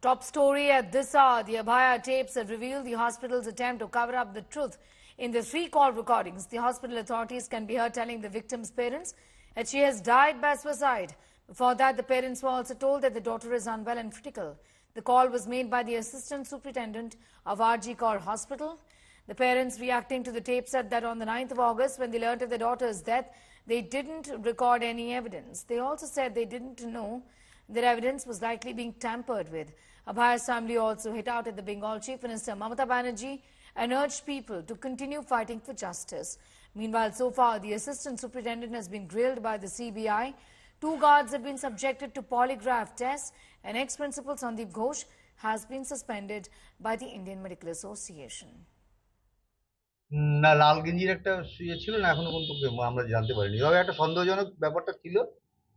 Top story at this hour, the Abhaya tapes have revealed the hospital's attempt to cover up the truth. In the 3 call recordings, the hospital authorities can be heard telling the victim's parents that she has died by suicide. Before that, the parents were also told that the daughter is unwell and critical. The call was made by the assistant superintendent of RG Kaur Hospital. The parents reacting to the tape said that on the 9th of August, when they learnt of their daughter's death, they didn't record any evidence. They also said they didn't know that evidence was likely being tampered with. Abhaya's family also hit out at the Bengal Chief Minister Mamata Banerjee and urged people to continue fighting for justice. Meanwhile, so far, the assistant superintendent has been grilled by the CBI. 2 guards have been subjected to polygraph tests, and ex-principal Sandeep Ghosh has been suspended by the Indian Medical Association. না লাল গেঞ্জির একটা ইয়ে ছিল না এখনো পর্যন্ত আমরা জানতে পারিনি তবে একটা সন্দেহজনক ব্যাপারটা ছিল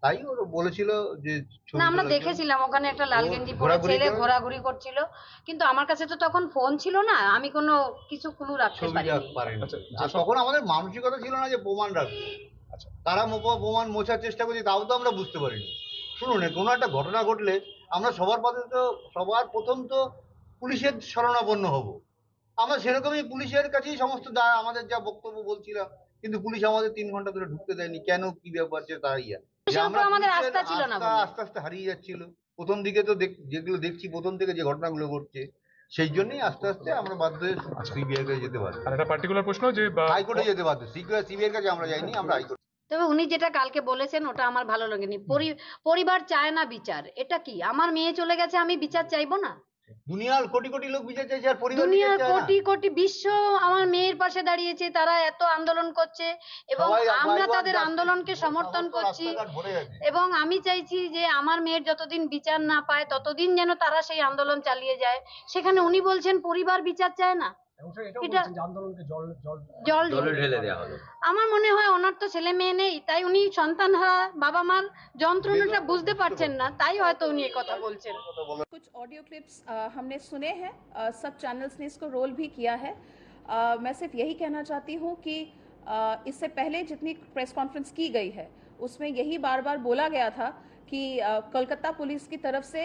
তাই ওর বলেছিল যে না আমরা দেখেছিলাম ওখানে একটা লাল গেঞ্জি পরে ছেলে ঘোরাঘুরি করছিল কিন্তু আমার কাছে তো তখন ফোন ছিল না আমি কোনো কিছু ক্লু রাখতে পারিনি তখন আমাদের মানসিকতা ছিল না যে প্রমাণ রাখবো আচ্ছা তারা প্রমাণ মোছার চেষ্টা করছে তাও তো আমরা বুঝতে পারিনি শুনুন কোনো একটা ঘটনা ঘটলে আমরা সবার প্রথম তো পুলিশের শরণাপন্ন হব আমরা সেরকমই পুলিশের কাছেই সমস্ত আমাদের যা বক্তব্য বলছিলাম কিন্তু পুলিশ আমাদের 3 ঘন্টা ধরে ঢুকতে দেয়নি কেন কি ব্যাপার তাই আস্তে আস্তে হারিয়ে যাচ্ছিল প্রথম দিকে তো যেগুলো দেখছি প্রথম থেকে যে ঘটনাগুলো ঘটছে সেই জন্যই আস্তে আস্তে আমরা বাধ্য হয়ে সিবিআই কাছে যেতে পারি আর একটা পার্টিকুলার প্রশ্ন যে হাইকোর্টে যেতে বাধ্য সিবিআই কাছে আমরা যাইনি আমরা হাইকোর্ট তবে উনি যেটা কালকে বলেছেন ওটা আমার ভালো লাগেনি পরিবার চায় না বিচার এটা কি আমার মেয়ে চলে গেছে আমি বিচার চাইবো না দুনিয়ার কোটি কোটি লোক বিচার চাইছে আর পরিবার দুনিয়ার কোটি কোটি বিশ্ব আমার মেয়ের পাশে দাঁড়িয়েছে তারা এত আন্দোলন করছে এবং আমরা তাদের আন্দোলনকে সমর্থন করছি এবং আমি চাইছি যে আমার মেয়ের যতদিন বিচার না পায় ততদিন যেন তারা সেই আন্দোলন চালিয়ে যায় সেখানে উনি বলছেন পরিবার বিচার চায় না আমার মনে হয় ওনার তো ছেলে মেয়ে নেই তাই উনি সন্তান হারা বাবা মার যন্ত্রণাটা বুঝতে পারছেন না তাই হয়তো উনি এই কথা বলছেন कुछ ऑडियो क्लिप्स हमने सुने हैं सब चैनल्स ने इसको रोल भी किया है मैं सिर्फ यही कहना चाहती हूँ कि इससे पहले जितनी प्रेस कॉन्फ्रेंस की गई है उसमें यही बार बार बोला गया था कि कोलकाता पुलिस की तरफ से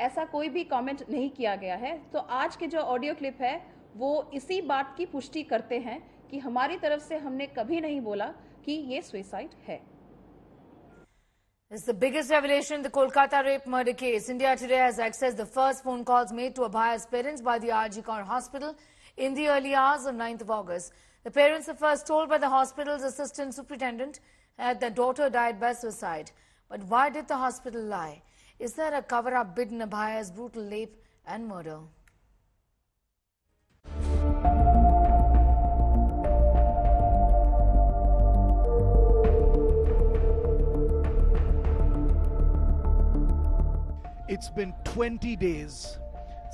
ऐसा कोई भी कमेंट नहीं किया गया है तो आज के जो ऑडियो क्लिप है वो इसी बात की पुष्टि करते हैं कि हमारी तरफ से हमने कभी नहीं बोला कि ये सुसाइड है This is the biggest revelation in the Kolkata rape murder case. India Today has accessed the first phone calls made to Abhaya's parents by the RG Kaur Hospital in the early hours of 9th of August. The parents were first told by the hospital's assistant superintendent that their daughter died by suicide. But why did the hospital lie? Is there a cover-up bid in Abhaya's brutal rape and murder? It's been 20 days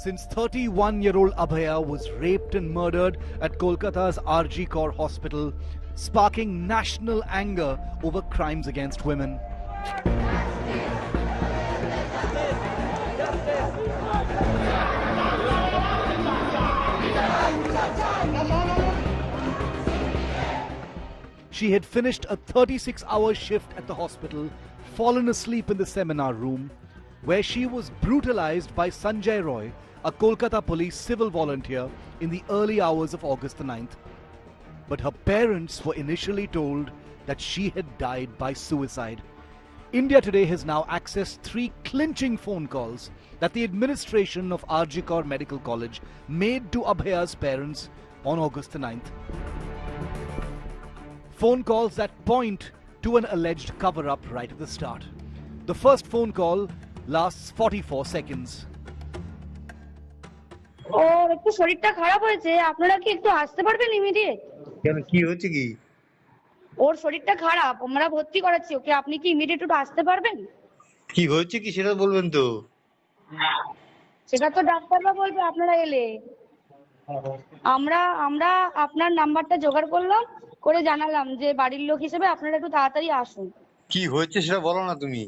since 31-year-old Abhaya was raped and murdered at Kolkata's RG Kaur Hospital, sparking national anger over crimes against women. She had finished a 36-hour shift at the hospital, fallen asleep in the seminar room, where she was brutalized by Sanjay Roy, a Kolkata police civil volunteer, in the early hours of August the 9th. But her parents were initially told that she had died by suicide. India Today has now accessed 3 clinching phone calls that the administration of RG Kaur Medical College made to Abhaya's parents on August the 9th. Phone calls that point to an alleged cover-up right at the start. The first phone call lasts 44 seconds. ওর একটু শরীরটা খারাপ হয়েছে আপনারা কি একটু আসতে পারবেন immediate কেন কি হচ্ছে কি ওর শরীরটা খারাপ আমরা ভর্তি করাচ্ছি ওকে আপনি কি ইমিডিয়েট একটু আসতে পারবেন কি হচ্ছে কি সেটা বলবেন তো সেটা তো ডাক্তাররা বলবে আপনারা এলে আমরা আপনার নাম্বারটা জোগাড় করলাম করে জানালাম যে বাড়ির লোক হিসেবে আপনারা একটু তাড়াতাড়ি আসুন কি হচ্ছে সেটা বলো না তুমি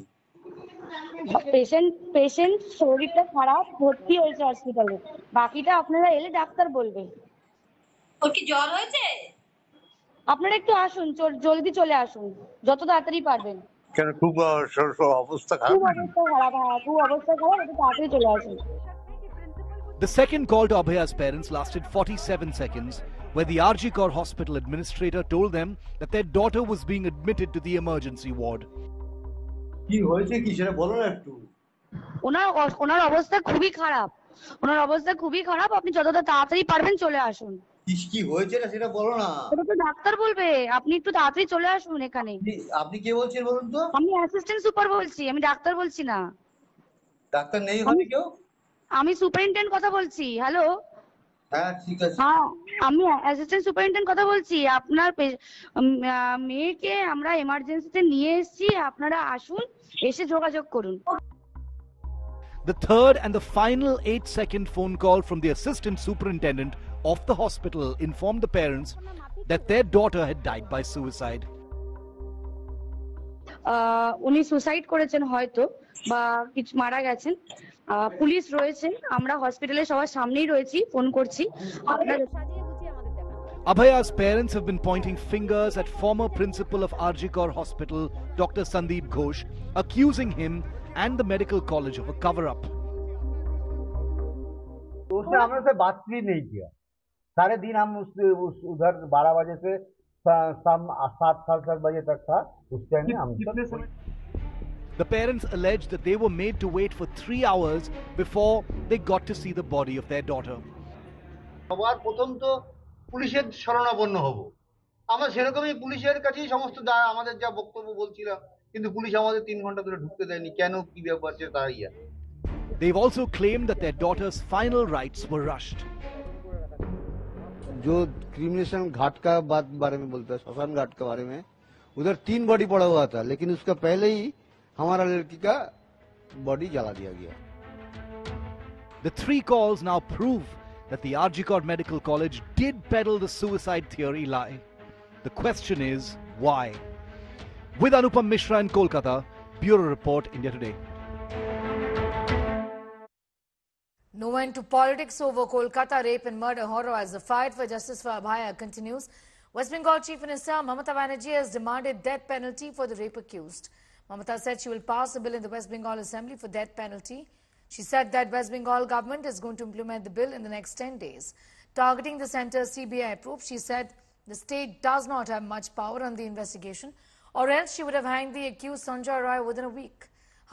পেশেন্ট শরীরটা খারাপ ভর্তি হয়েছে হসপিটালে বাকিটা আপনারা এলে ডাক্তার বলবে ওর কি জ্বর হয়েছে আপনারা একটু আসুন জলদি চলে আসুন যত তাড়াতাড়ি পারবেন কেন খুব অবস্থা খারাপ খুব অবস্থা খারাপ, হ্যাঁ খুব অবস্থা খারাপ, একটু তাড়াতাড়ি চলে আসুন। The second call to Abhaya's parents lasted 47 seconds, where the RG Kar hospital administrator told them that their daughter was being admitted to the emergency ward. কি হয়েছে কি সেটা বলো না একটু। ওনার অবস্থা খুবই খারাপ, ওনার অবস্থা খুবই খারাপ, আপনি যতটা তাড়াতাড়ি পারবেন চলে আসুন। কি হয়েছে না সেটা বলো না। ওটা তো ডাক্তার বলবে, আপনি একটু তাড়াতাড়ি চলে আসুন এখানে। আপনি কে বলছেন বলুন তো? আমি অ্যাসিস্ট্যান্ট সুপার বলছি, আমি ডাক্তার বলছি না। ডাক্তার নেই হবে কেউ? আমি সুপারিনটেন্ডেন্ট কথা বলছি। হ্যালো, হ্যাঁ ঠিক আছে। হ্যাঁ আমি অ্যাসিস্ট্যান্ট সুপারিনটেন্ডেন্ট কথা বলছি। আপনার মেয়েকে আমরা এমার্জেন্সিতে নিয়ে এসেছি, আপনারা আসুন, এসে যোগাযোগ করুন। The third and the final 8-second phone call from the assistant superintendent of the hospital informed the parents that their daughter had died by suicide. উনি সুসাইড করেছেন হয়তো, বা কিছু মারা গেছেন। পুলিশ রয়েছে, আমরা হসপিটালে সবার সামনেই রয়েছি, ফোন করছি। আপনারা Abhaya's parents have been pointing fingers at former principal of RG Kar Hospital, Dr. Sandeep Ghosh, accusing him and the medical college of a cover-up. तो उसने हमने से बात भी नहीं किया। सारे दिन हम उधर 12 बजे से शाम 7 बजे तक था। उस टाइम में हम The parents alleged that they were made to wait for 3 hours before they got to see the body of their daughter. সবার প্রথম তো পুলিশের শরণাপন্ন হব। আমরা সেরকমই পুলিশের কাছেই সমস্ত আমাদের যা বক্তব্য বলছিলাম, কিন্তু পুলিশ আমাদের 3 ঘন্টা ধরে ঢুকতে দেয়নি। কেন, কি ব্যাপার যে তাই। They've also claimed that their daughter's final rites were rushed. जो क्रिमिनेशन घाट का बारे में बोलता है, श्मशान घाट के बारे में, उधर 3 बॉडी पड़ा हुआ था, लेकिन उसका पहले ही हमारा लड़की का बॉडी जला दिया गया। The 3 calls now prove that the RG Kar Medical College did peddle the suicide theory lie. The question is, why? With Anupam Mishra in Kolkata, Bureau Report, India Today. No end to politics over Kolkata rape and murder horror as the fight for justice for Abhaya continues. West Bengal Chief Minister Mamata Banerjee has demanded death penalty for the rape accused. Mamata said she will pass a bill in the West Bengal Assembly for death penalty. She said that West Bengal government is going to implement the bill in the next 10 days. Targeting the centre's CBI probe, she said the state does not have much power on the investigation, or else she would have hanged the accused Sanjay Roy within a week.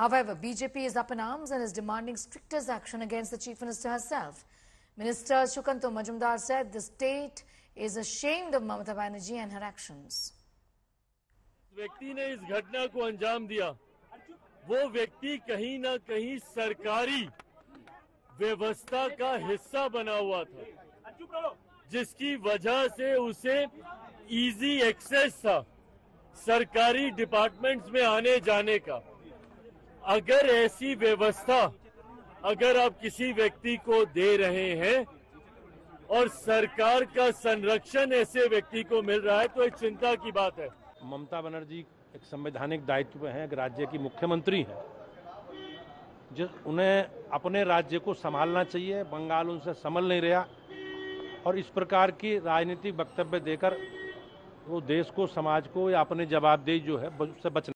However, BJP is up in arms and is demanding strictest action against the Chief Minister herself. Minister Shukanto Majumdar said the state is ashamed of Mamata Banerjee and her actions. व्यक्ति ने इस घटना को अंजाम दिया, वो व्यक्ति कहीं ना कहीं सरकारी व्यवस्था का हिस्सा बना हुआ था, जिसकी वजह से उसे इजी एक्सेस था सरकारी डिपार्टमेंट्स में आने जाने का। अगर ऐसी व्यवस्था अगर आप किसी व्यक्ति को दे रहे हैं और सरकार का संरक्षण ऐसे व्यक्ति को मिल रहा है, तो एक चिंता की बात है। ममता बनर्जी एक संवैधानिक दायित्व में है, एक राज्य की मुख्यमंत्री हैं, जो उन्हें अपने राज्य को संभालना चाहिए। बंगाल उनसे संभल नहीं रहा और इस प्रकार की राजनीतिक वक्तव्य देकर वो देश को, समाज को या अपनी जवाबदेही जो है उससे बचना